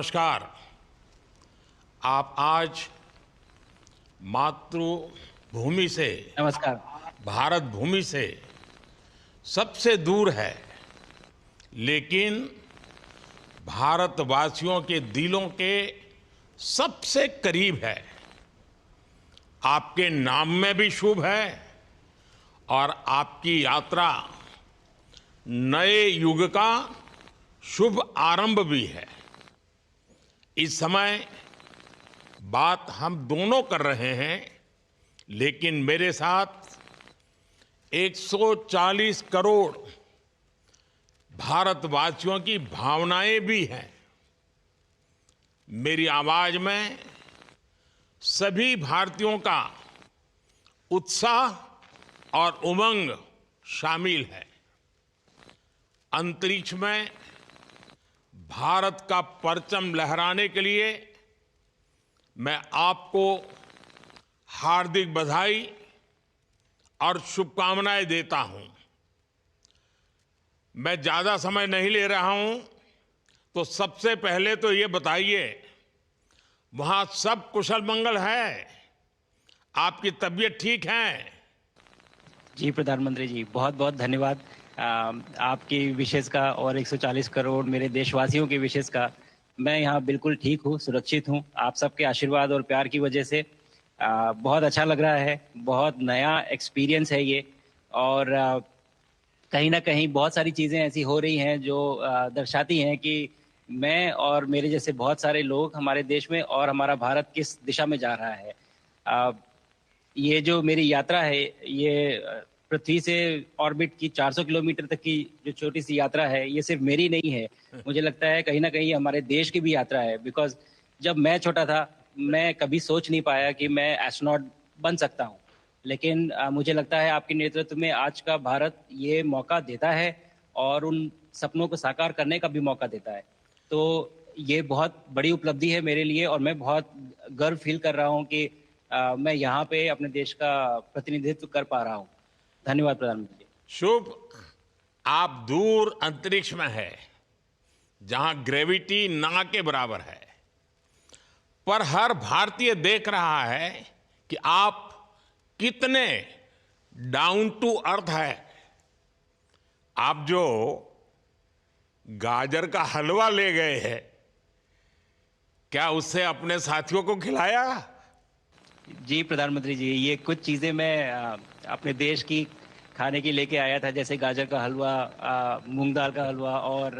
नमस्कार। आप आज मातृभूमि से, नमस्कार। भारत भूमि से सबसे दूर है, लेकिन भारतवासियों के दिलों के सबसे करीब है। आपके नाम में भी शुभ है और आपकी यात्रा नए युग का शुभ आरंभ भी है। इस समय बात हम दोनों कर रहे हैं, लेकिन मेरे साथ 140 करोड़ भारतवासियों की भावनाएं भी हैं। मेरी आवाज में सभी भारतीयों का उत्साह और उमंग शामिल है। अंतरिक्ष में भारत का परचम लहराने के लिए मैं आपको हार्दिक बधाई और शुभकामनाएं देता हूं। मैं ज्यादा समय नहीं ले रहा हूं, तो सबसे पहले तो ये बताइए, वहां सब कुशल मंगल है? आपकी तबीयत ठीक है? जी, प्रधानमंत्री जी, बहुत-बहुत धन्यवाद आपकी विशेष का और 140 करोड़ मेरे देशवासियों की विशेष का। मैं यहाँ बिल्कुल ठीक हूँ, सुरक्षित हूँ। आप सबके आशीर्वाद और प्यार की वजह से बहुत अच्छा लग रहा है। बहुत नया एक्सपीरियंस है ये और कहीं न कहीं बहुत सारी चीज़ें ऐसी हो रही हैं जो दर्शाती हैं कि मैं और मेरे जैसे बहुत सारे लोग हमारे देश में और हमारा भारत किस दिशा में जा रहा है। अ, ये जो मेरी यात्रा है, ये पृथ्वी से ऑर्बिट की 400 किलोमीटर तक की जो छोटी-सी यात्रा है, ये सिर्फ़ मेरी नहीं है। मुझे लगता है कहीं न कहीं हमारे देश की भी यात्रा है बिकॉज़ जब मैं छोटा था, मैं कभी सोच नहीं पाया कि मैं एस्ट्रोनॉट बन सकता हूँ। लेकिन मुझे लगता है आपके नेतृत्व में आज का भारत ये मौका देता है और उन सपनों को साकार करने का भी मौका देता है। तो ये बहुत बड़ी उपलब्धि है मेरे लिए और मैं बहुत गर्व फ़ील कर रहा हूँ कि मैं यहाँ पे अपने देश का प्रतिनिधित्व कर पा रहा हूँ। धन्यवाद प्रधानमंत्री जी। शुभ। आप दूर अंतरिक्ष में है, जहां ग्रेविटी ना के बराबर है, पर हर भारतीय देख रहा है कि आप कितने डाउन टू अर्थ है। आप जो गाजर का हलवा ले गए हैं, क्या उससे अपने साथियों को खिलाया? जी, प्रधानमंत्री जी, ये कुछ चीज़ें मैं अपने देश की खाने की लेके आया था जैसे गाजर का हलवा, मूँग दाल का हलवा और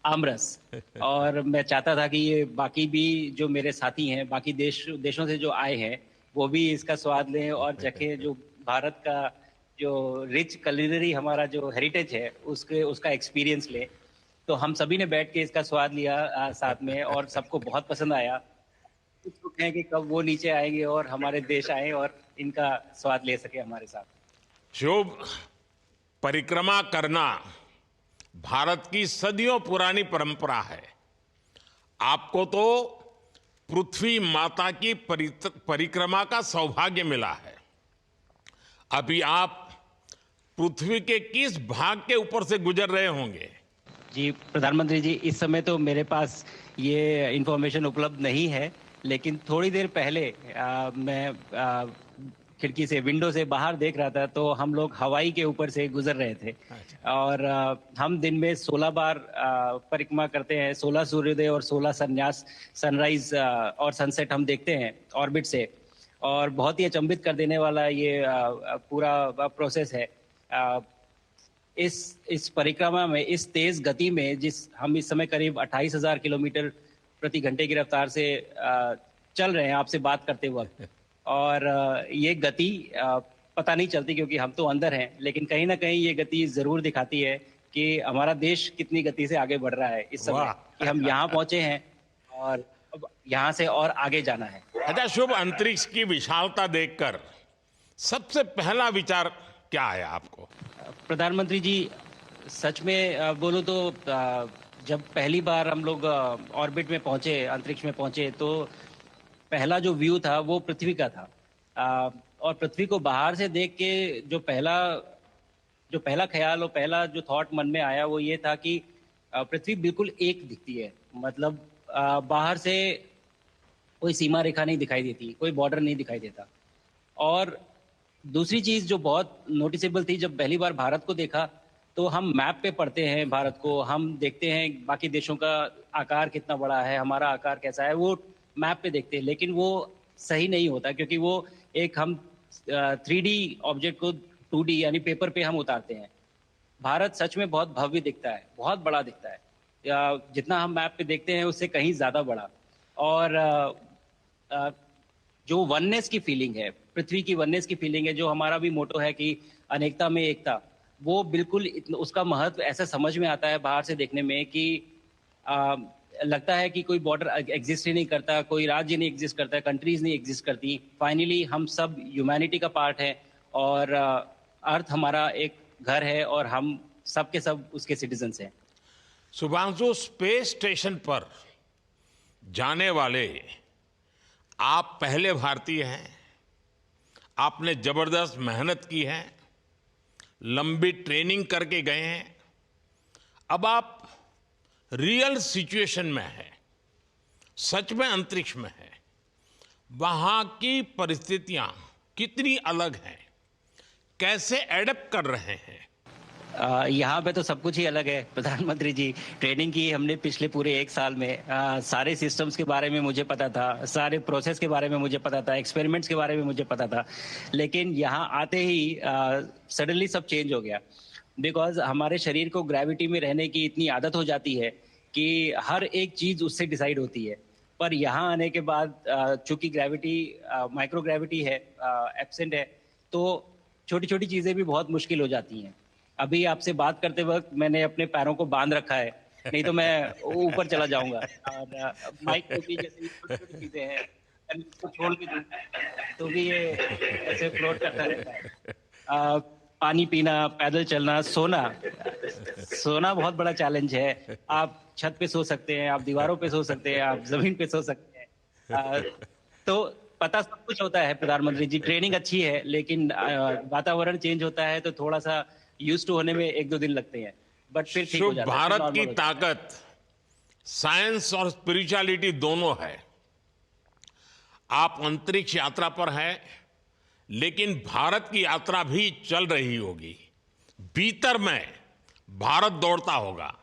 आमरस। और मैं चाहता था कि ये बाकी भी जो मेरे साथी हैं, बाकी देशों से जो आए हैं, वो भी इसका स्वाद लें और चखें जो भारत का जो रिच कुलिनरी हमारा जो हेरिटेज है, उसके उसका एक्सपीरियंस लें। तो हम सभी ने बैठ के इसका स्वाद लिया साथ में और सबको बहुत पसंद आया। उत्सुक हैं कि कब वो नीचे आएँगे और हमारे देश आएँ और इनका स्वाद ले सकें हमारे साथ। शुभ। परिक्रमा करना भारत की सदियों पुरानी परंपरा है। आपको तो पृथ्वी माता की परिक्रमा का सौभाग्य मिला है। अभी आप पृथ्वी के किस भाग के ऊपर से गुजर रहे होंगे? जी, प्रधानमंत्री जी, इस समय तो मेरे पास ये इन्फॉर्मेशन उपलब्ध नहीं है, लेकिन थोड़ी देर पहले मैं खिड़की से, विंडो से बाहर देख रहा था, तो हम लोग हवाई के ऊपर से गुज़र रहे थे अच्छा। और हम दिन में 16 बार परिक्रमा करते हैं, 16 सूर्योदय और 16 सनराइज़ और सनसेट हम देखते हैं ऑर्बिट से और बहुत ही अचंभित कर देने वाला ये पूरा प्रोसेस है। अ, इस परिक्रमा में इस तेज गति में जिस हम इस समय करीब 28,000 किलोमीटर प्रति घंटे की रफ्तार से चल रहे हैं आपसे बात करते वक्त और ये गति पता नहीं चलती क्योंकि हम तो अंदर हैं, लेकिन कहीं ना कहीं ये गति जरूर दिखाती है कि हमारा देश कितनी गति से आगे बढ़ रहा है इस समय, वाह। कि हम यहाँ पहुंचे हैं और अब यहाँ से और आगे जाना है। अच्छा शुभ, अंतरिक्ष की विशालता देखकर सबसे पहला विचार क्या आया आपको? प्रधानमंत्री जी, सच में बोलूँ तो जब पहली बार हम लोग ऑर्बिट में पहुंचे, अंतरिक्ष में पहुंचे, तो पहला जो व्यू था वो पृथ्वी का था। और पृथ्वी को बाहर से देख के जो पहला ख्याल और पहला जो थॉट मन में आया वो ये था कि पृथ्वी बिल्कुल एक दिखती है। मतलब बाहर से कोई सीमा रेखा नहीं दिखाई देती, कोई बॉर्डर नहीं दिखाई देता। और दूसरी चीज जो बहुत नोटिसेबल थी, जब पहली बार भारत को देखा तो हम मैप पे पढ़ते हैं भारत को, हम देखते हैं बाकी देशों का आकार कितना बड़ा है, हमारा आकार कैसा है, वो मैप पे देखते हैं। लेकिन वो सही नहीं होता, क्योंकि वो एक हम 3D ऑब्जेक्ट को 2D यानी पेपर पे हम उतारते हैं। भारत सच में बहुत भव्य दिखता है, बहुत बड़ा दिखता है, जितना हम मैप पे देखते हैं उससे कहीं ज्यादा बड़ा। और अ, जो वननेस की फीलिंग है, पृथ्वी की वननेस की फीलिंग है, जो हमारा भी मोटो है कि अनेकता में एकता, वो बिल्कुल उसका महत्व ऐसा समझ में आता है बाहर से देखने में कि आ, लगता है कि कोई बॉर्डर एग्जिस्ट ही नहीं करता, कोई राज्य नहीं एग्जिस्ट करता, कंट्रीज नहीं एग्जिस्ट करती। फाइनली हम सब ह्यूमैनिटी का पार्ट है, और अर्थ हमारा एक घर है, और हम सब के सब उसके सिटीजन्स हैं। शुभांशु, स्पेस स्टेशन पर जाने वाले आप पहले भारतीय हैं। आपने जबरदस्त मेहनत की है, लंबी ट्रेनिंग करके गए हैं। अब आप रियल सिचुएशन में हैं, सच में अंतरिक्ष में हैं। वहां की परिस्थितियां कितनी अलग हैं, कैसे एडप्ट कर रहे हैं? यहाँ पे तो सब कुछ ही अलग है प्रधानमंत्री जी। ट्रेनिंग की हमने पिछले पूरे 1 साल में। सारे सिस्टम्स के बारे में मुझे पता था, सारे प्रोसेस के बारे में मुझे पता था, एक्सपेरिमेंट्स के बारे में मुझे पता था। लेकिन यहाँ आते ही सडनली सब चेंज हो गया। बिकॉज हमारे शरीर को ग्रेविटी में रहने की इतनी आदत हो जाती है कि हर एक चीज उससे डिसाइड होती है। पर यहाँ आने के बाद चूंकि ग्रेविटी माइक्रो ग्रेविटी है, एब्सेंट है, तो छोटी छोटी चीजें भी बहुत मुश्किल हो जाती हैं। अभी आपसे बात करते वक्त मैंने अपने पैरों को बांध रखा है, नहीं तो मैं ऊपर चला जाऊंगा। और माइक पे भी जैसे छोटी छोटी चीजें हैं, अगर इसको छोड़ भी दूं तो भी ये ऐसे फ्लोट करता रहता है। पानी पीना, पैदल चलना, सोना। सोना बहुत बड़ा चैलेंज है। आप छत पे सो सकते हैं, आप दीवारों पे सो सकते हैं, आप जमीन पे सो सकते हैं। तो पता सब कुछ होता है प्रधानमंत्री जी, ट्रेनिंग अच्छी है, लेकिन वातावरण चेंज होता है तो थोड़ा सा यूज टू होने में 1-2 दिन लगते हैं, बट फिर ठीक हो शुभ, जाता है, फिर भारत की नॉर्मल हो जाता है। ताकत साइंस और स्पिरिचुअलिटी दोनों है। आप अंतरिक्ष यात्रा पर हैं, लेकिन भारत की यात्रा भी चल रही होगी। भीतर में भारत दौड़ता होगा।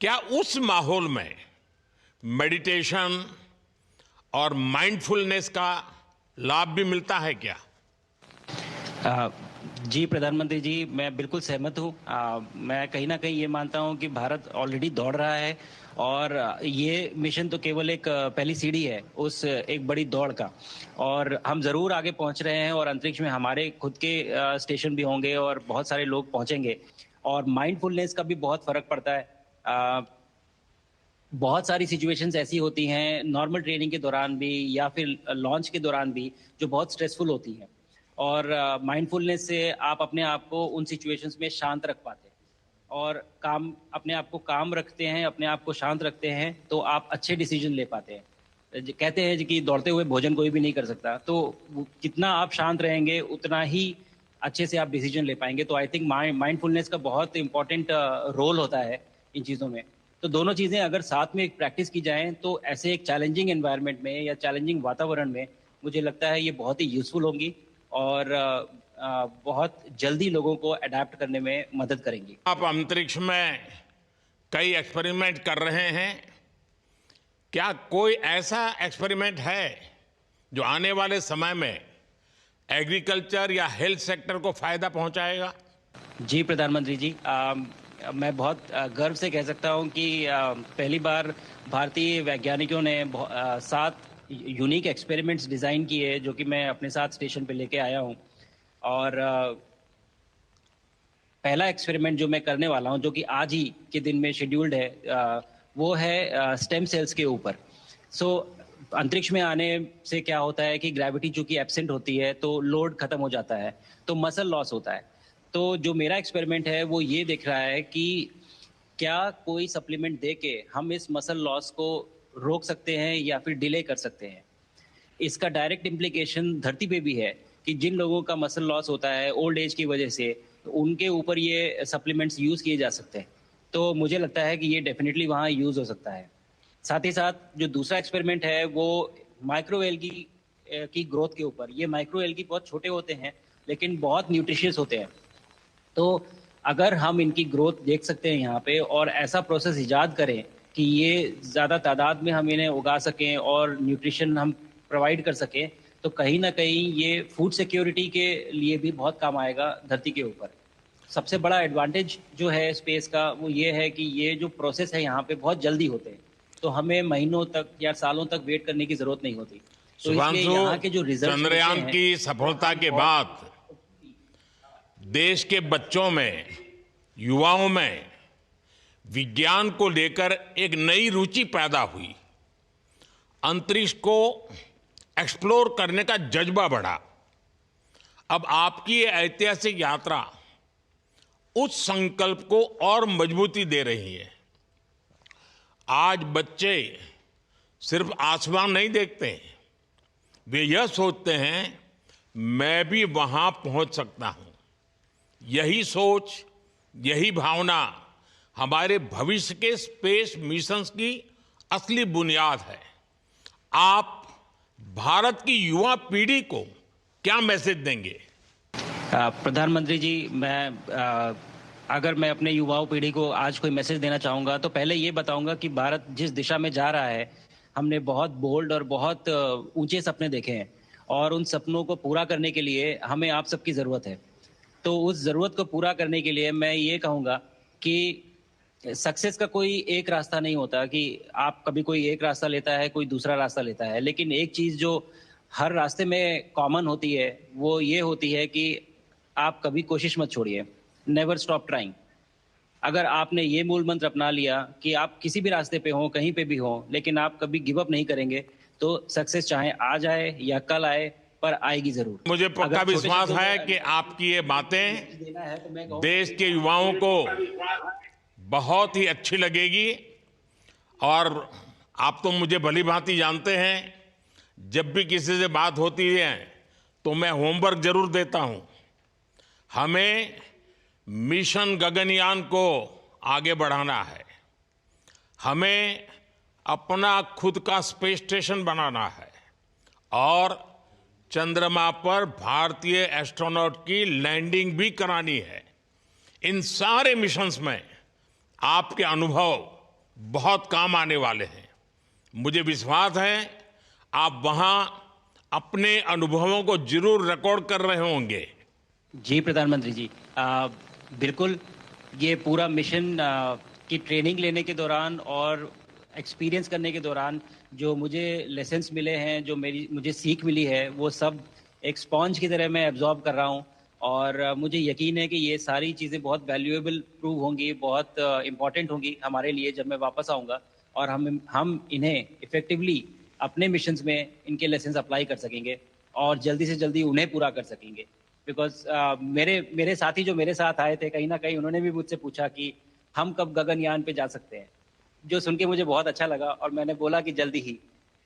क्या उस माहौल में मेडिटेशन और माइंडफुलनेस का लाभ भी मिलता है क्या? अ, जी प्रधानमंत्री जी, मैं बिल्कुल सहमत हूँ। मैं कहीं ना कहीं ये मानता हूँ कि भारत ऑलरेडी दौड़ रहा है, और ये मिशन तो केवल एक पहली सीढ़ी है उस एक बड़ी दौड़ का। और हम जरूर आगे पहुंच रहे हैं, और अंतरिक्ष में हमारे खुद के स्टेशन भी होंगे, और बहुत सारे लोग पहुंचेंगे। और माइंडफुलनेस का भी बहुत फर्क पड़ता है। बहुत सारी सिचुएशंस ऐसी होती हैं नॉर्मल ट्रेनिंग के दौरान भी, या फिर लॉन्च के दौरान भी, जो बहुत स्ट्रेसफुल होती हैं। और माइंडफुलनेस से आप अपने आप को उन सिचुएशंस में शांत रख पाते हैं, और काम अपने आप को काम रखते हैं, अपने आप को शांत रखते हैं, तो आप अच्छे डिसीजन ले पाते हैं। कहते हैं कि दौड़ते हुए भोजन कोई भी नहीं कर सकता, तो जितना आप शांत रहेंगे उतना ही अच्छे से आप डिसीजन ले पाएंगे। तो आई थिंक माइंडफुलनेस का बहुत इंपॉर्टेंट रोल होता है इन चीज़ों में। तो दोनों चीज़ें अगर साथ में प्रैक्टिस की जाएं तो ऐसे एक चैलेंजिंग एनवायरनमेंट में या चैलेंजिंग वातावरण में मुझे लगता है ये बहुत ही यूजफुल होंगी, और बहुत जल्दी लोगों को अडेप्ट करने में मदद करेंगी। आप अंतरिक्ष में कई एक्सपेरिमेंट कर रहे हैं। क्या कोई ऐसा एक्सपेरिमेंट है जो आने वाले समय में एग्रीकल्चर या हेल्थ सेक्टर को फायदा पहुंचाएगा? जी प्रधानमंत्री जी, मैं बहुत गर्व से कह सकता हूं कि पहली बार भारतीय वैज्ञानिकों ने 7 यूनिक एक्सपेरिमेंट्स डिज़ाइन किए, जो कि मैं अपने साथ स्टेशन पे लेके आया हूं। और पहला एक्सपेरिमेंट जो मैं करने वाला हूं, जो कि आज ही के दिन में शेड्यूल्ड है, वो है स्टेम सेल्स के ऊपर। सो अंतरिक्ष में आने से क्या होता है कि ग्रेविटी चूंकि एब्सेंट होती है तो लोड खत्म हो जाता है, तो मसल लॉस होता है। तो जो मेरा एक्सपेरिमेंट है वो ये देख रहा है कि क्या कोई सप्लीमेंट दे के हम इस मसल लॉस को रोक सकते हैं या फिर डिले कर सकते हैं। इसका डायरेक्ट इम्प्लीकेशन धरती पे भी है कि जिन लोगों का मसल लॉस होता है ओल्ड एज की वजह से, तो उनके ऊपर ये सप्लीमेंट्स यूज किए जा सकते हैं। तो मुझे लगता है कि ये डेफिनेटली वहाँ यूज़ हो सकता है। साथ ही साथ जो दूसरा एक्सपेरिमेंट है वो माइक्रो एल्गी की ग्रोथ के ऊपर। ये माइक्रो एल्गी बहुत छोटे होते हैं लेकिन बहुत न्यूट्रिशियस होते हैं। तो अगर हम इनकी ग्रोथ देख सकते हैं यहाँ पे और ऐसा प्रोसेस इजाद करें कि ये ज़्यादा तादाद में हम इन्हें उगा सकें और न्यूट्रिशन हम प्रोवाइड कर सकें, तो कहीं ना कहीं ये फूड सिक्योरिटी के लिए भी बहुत काम आएगा धरती के ऊपर। सबसे बड़ा एडवांटेज जो है स्पेस का वो ये है कि ये जो प्रोसेस है यहाँ पे बहुत जल्दी होते हैं, तो हमें महीनों तक या सालों तक वेट करने की ज़रूरत नहीं होती। तो इसलिए शुभांशु, यहाँ के जो रिजल्ट चंद्रयान की सफलता के बाद देश के बच्चों में, युवाओं में विज्ञान को लेकर एक नई रुचि पैदा हुई। अंतरिक्ष को एक्सप्लोर करने का जज्बा बढ़ा। अब आपकी ये ऐतिहासिक यात्रा उस संकल्प को और मजबूती दे रही है। आज बच्चे सिर्फ आसमान नहीं देखते, वे यह सोचते हैं मैं भी वहां पहुंच सकता हूं। यही सोच, यही भावना हमारे भविष्य के स्पेस मिशंस की असली बुनियाद है। आप भारत की युवा पीढ़ी को क्या मैसेज देंगे? प्रधानमंत्री जी, अगर मैं अपने युवाओं पीढ़ी को आज कोई मैसेज देना चाहूँगा तो पहले ये बताऊँगा कि भारत जिस दिशा में जा रहा है, हमने बहुत बोल्ड और बहुत ऊंचे सपने देखे हैं और उन सपनों को पूरा करने के लिए हमें आप सबकी ज़रूरत है। तो उस ज़रूरत को पूरा करने के लिए मैं ये कहूँगा कि सक्सेस का कोई एक रास्ता नहीं होता कि आप कभी कोई एक रास्ता लेता है, कोई दूसरा रास्ता लेता है। लेकिन एक चीज़ जो हर रास्ते में कॉमन होती है वो ये होती है कि आप कभी कोशिश मत छोड़िए, नेवर स्टॉप ट्राइंग। अगर आपने ये मूल मंत्र अपना लिया कि आप किसी भी रास्ते पे हों, कहीं पे भी हों, लेकिन आप कभी गिव अप नहीं करेंगे, तो सक्सेस चाहे आज आए या कल आए, पर आएगी जरूर। मुझे पक्का विश्वास है कि आपकी ये बातें देश के युवाओं को बहुत ही अच्छी लगेगी। और आप तो मुझे भली भांति जानते हैं, जब भी किसी से बात होती है तो मैं होमवर्क जरूर देता हूं। हमें मिशन गगनयान को आगे बढ़ाना है, हमें अपना खुद का स्पेस स्टेशन बनाना है और चंद्रमा पर भारतीय एस्ट्रोनॉट की लैंडिंग भी करानी है। इन सारे मिशंस में आपके अनुभव बहुत काम आने वाले हैं। मुझे विश्वास है आप वहां अपने अनुभवों को जरूर रिकॉर्ड कर रहे होंगे। जी प्रधानमंत्री जी, बिल्कुल। ये पूरा मिशन की ट्रेनिंग लेने के दौरान और एक्सपीरियंस करने के दौरान जो मुझे लेसन्स मिले हैं, जो मुझे सीख मिली है, वो सब एक स्पॉन्ज की तरह मैं एब्जॉर्ब कर रहा हूँ। और मुझे यकीन है कि ये सारी चीज़ें बहुत वैल्यूएबल प्रूव होंगी, बहुत इम्पॉर्टेंट होंगी हमारे लिए जब मैं वापस आऊँगा और हम इन्हें इफ़ेक्टिवली अपने मिशंस में इनके लेसन्स अप्लाई कर सकेंगे और जल्दी से जल्दी उन्हें पूरा कर सकेंगे। बिकॉज मेरे साथी जो मेरे साथ आए थे, कहीं ना कहीं उन्होंने भी मुझसे पूछा कि हम कब गगनयान पे जा सकते हैं, जो सुन के मुझे बहुत अच्छा लगा और मैंने बोला कि जल्दी ही।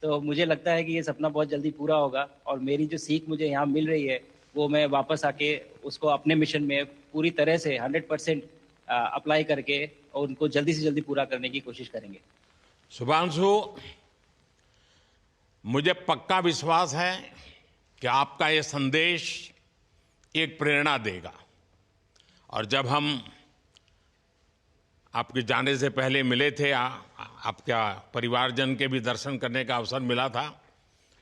तो मुझे लगता है कि ये सपना बहुत जल्दी पूरा होगा और मेरी जो सीख मुझे यहाँ मिल रही है वो मैं वापस आके उसको अपने मिशन में पूरी तरह से 100% अप्लाई करके और उनको जल्दी से जल्दी पूरा करने की कोशिश करेंगे। शुभांशु, मुझे पक्का विश्वास है कि आपका ये संदेश एक प्रेरणा देगा। और जब हम आपके जाने से पहले मिले थे, आपका परिवारजन के भी दर्शन करने का अवसर मिला था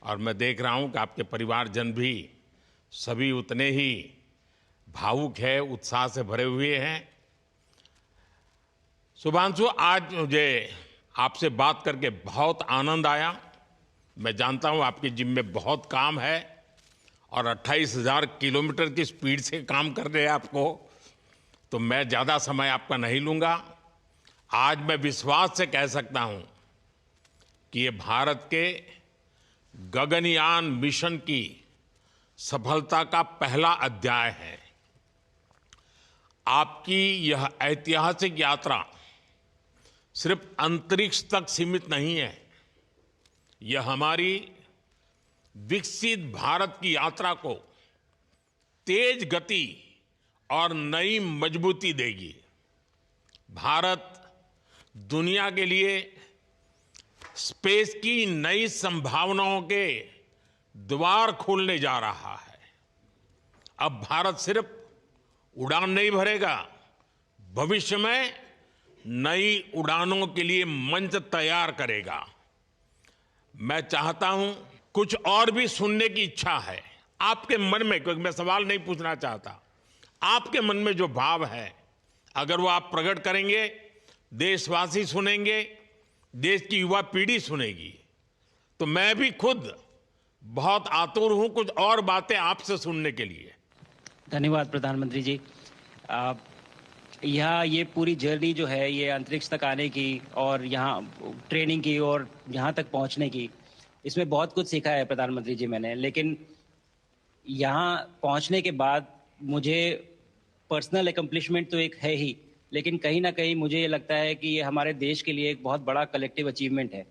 और मैं देख रहा हूं कि आपके परिवारजन भी सभी उतने ही भावुक है, उत्साह से भरे हुए हैं। शुभांशु, आज मुझे आपसे बात करके बहुत आनंद आया। मैं जानता हूं आपकी जिम में बहुत काम है और 28,000 किलोमीटर की स्पीड से काम कर रहे हैं आपको, तो मैं ज़्यादा समय आपका नहीं लूँगा। आज मैं विश्वास से कह सकता हूं कि ये भारत के गगनयान मिशन की सफलता का पहला अध्याय है। आपकी यह ऐतिहासिक यात्रा सिर्फ अंतरिक्ष तक सीमित नहीं है, यह हमारी विकसित भारत की यात्रा को तेज गति और नई मजबूती देगी। भारत दुनिया के लिए स्पेस की नई संभावनाओं के द्वार खोलने जा रहा है। अब भारत सिर्फ उड़ान नहीं भरेगा, भविष्य में नई उड़ानों के लिए मंच तैयार करेगा। मैं चाहता हूं, कुछ और भी सुनने की इच्छा है आपके मन में, क्योंकि मैं सवाल नहीं पूछना चाहता, आपके मन में जो भाव है अगर वो आप प्रकट करेंगे, देशवासी सुनेंगे, देश की युवा पीढ़ी सुनेगी, तो मैं भी खुद बहुत आतुर हूं कुछ और बातें आपसे सुनने के लिए। धन्यवाद प्रधानमंत्री जी। आप यहाँ ये पूरी जर्नी जो है, ये अंतरिक्ष तक आने की और यहाँ ट्रेनिंग की और यहाँ तक पहुँचने की, इसमें बहुत कुछ सीखा है प्रधानमंत्री जी मैंने। लेकिन यहाँ पहुँचने के बाद मुझे पर्सनल एकम्प्लिशमेंट तो एक है ही, लेकिन कहीं ना कहीं मुझे ये लगता है कि ये हमारे देश के लिए एक बहुत बड़ा कलेक्टिव अचीवमेंट है।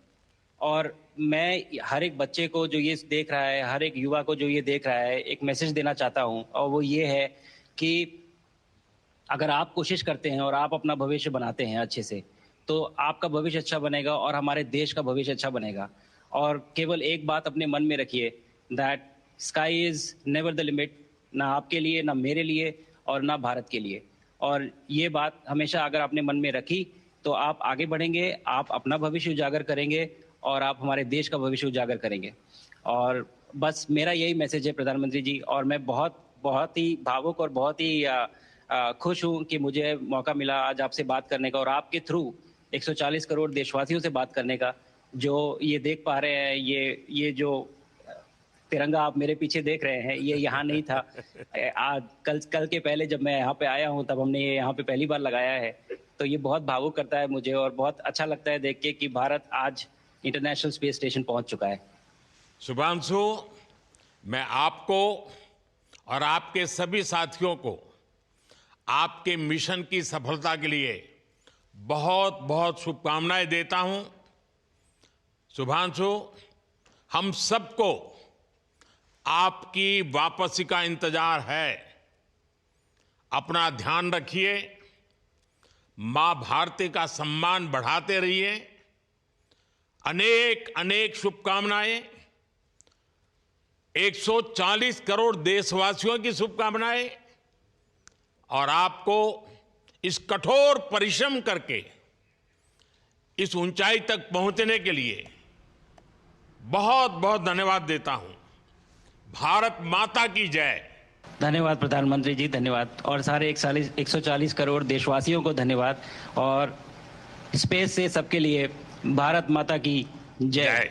और मैं हर एक बच्चे को जो ये देख रहा है, हर एक युवा को जो ये देख रहा है, एक मैसेज देना चाहता हूँ, और वो ये है कि अगर आप कोशिश करते हैं और आप अपना भविष्य बनाते हैं अच्छे से, तो आपका भविष्य अच्छा बनेगा और हमारे देश का भविष्य अच्छा बनेगा। और केवल एक बात अपने मन में रखिए, that sky is never the limit, ना आपके लिए, ना मेरे लिए और ना भारत के लिए। और ये बात हमेशा अगर आपने मन में रखी तो आप आगे बढ़ेंगे, आप अपना भविष्य उजागर करेंगे और आप हमारे देश का भविष्य उजागर करेंगे। और बस मेरा यही मैसेज है प्रधानमंत्री जी। और मैं बहुत बहुत ही भावुक और बहुत ही खुश हूं कि मुझे मौका मिला आज आपसे बात करने का और आपके थ्रू 140 करोड़ देशवासियों से बात करने का। जो ये देख पा रहे हैं, ये जो तिरंगा आप मेरे पीछे देख रहे हैं, ये यहाँ नहीं था। आज कल के पहले जब मैं यहाँ पे आया हूँ, तब हमने ये यहाँ पे पहली बार लगाया है। तो ये बहुत भावुक करता है मुझे और बहुत अच्छा लगता है देख के कि भारत आज इंटरनेशनल स्पेस स्टेशन पहुंच चुका है। शुभांशु, मैं आपको और आपके सभी साथियों को आपके मिशन की सफलता के लिए बहुत बहुत शुभकामनाएं देता हूं। शुभांशु, हम सबको आपकी वापसी का इंतजार है। अपना ध्यान रखिए, मां भारती का सम्मान बढ़ाते रहिए। अनेक अनेक शुभकामनाएं, 140 करोड़ देशवासियों की शुभकामनाएं, और आपको इस कठोर परिश्रम करके इस ऊंचाई तक पहुंचने के लिए बहुत बहुत धन्यवाद देता हूं। भारत माता की जय। धन्यवाद प्रधानमंत्री जी, धन्यवाद। और सारे 140 करोड़ देशवासियों को धन्यवाद। और स्पेस से सबके लिए भारत माता की जय।